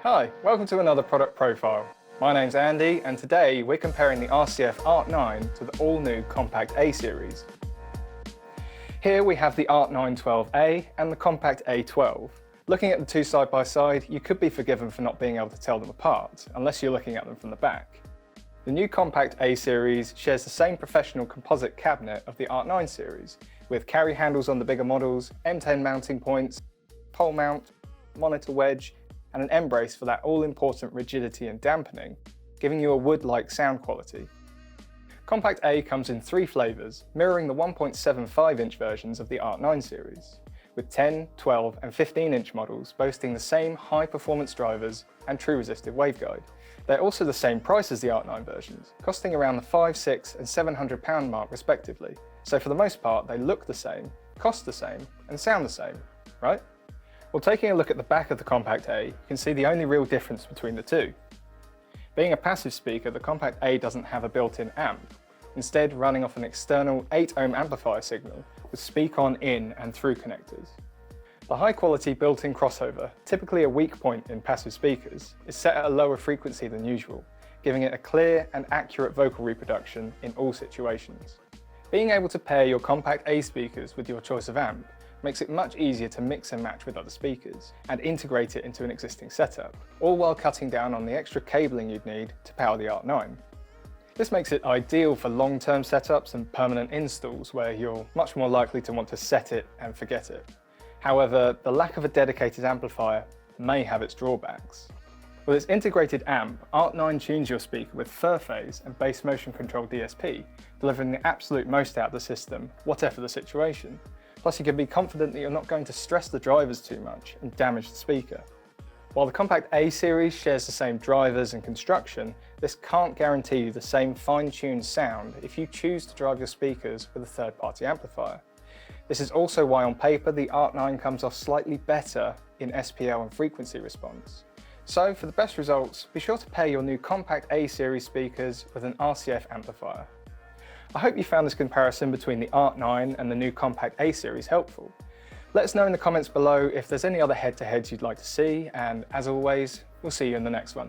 Hi, welcome to another product profile. My name's Andy and today we're comparing the RCF Art9 to the all-new Compact A series. Here we have the Art9 12A and the Compact A12. Looking at the two side by side, you could be forgiven for not being able to tell them apart, unless you're looking at them from the back. The new Compact A series shares the same professional composite cabinet of the Art9 series, with carry handles on the bigger models, M10 mounting points, pole mount, monitor wedge, and an end brace for that all-important rigidity and dampening, giving you a wood-like sound quality. Compact A comes in three flavours, mirroring the 1.75-inch versions of the Art9 series, with 10, 12 and 15-inch models boasting the same high-performance drivers and true resistive waveguide. They're also the same price as the Art9 versions, costing around the £500, £600 and £700 mark respectively, so for the most part they look the same, cost the same and sound the same, right? Well, taking a look at the back of the Compact A, you can see the only real difference between the two. Being a passive speaker, the Compact A doesn't have a built-in amp, instead running off an external 8-ohm amplifier signal with speak-on in and through connectors. The high-quality built-in crossover, typically a weak point in passive speakers, is set at a lower frequency than usual, giving it a clear and accurate vocal reproduction in all situations. Being able to pair your Compact A speakers with your choice of amp makes it much easier to mix and match with other speakers and integrate it into an existing setup, all while cutting down on the extra cabling you'd need to power the Art9. This makes it ideal for long-term setups and permanent installs where you're much more likely to want to set it and forget it. However, the lack of a dedicated amplifier may have its drawbacks. With its integrated amp, Art9 tunes your speaker with fur phase and bass motion control DSP, delivering the absolute most out of the system, whatever the situation. Plus you can be confident that you're not going to stress the drivers too much and damage the speaker. While the Compact A series shares the same drivers and construction, this can't guarantee you the same fine-tuned sound if you choose to drive your speakers with a third-party amplifier. This is also why on paper the Art9 comes off slightly better in SPL and frequency response. So for the best results, be sure to pair your new Compact A series speakers with an RCF amplifier. I hope you found this comparison between the Art9 and the new Compact A series helpful. Let us know in the comments below if there's any other head-to-heads you'd like to see, and as always, we'll see you in the next one.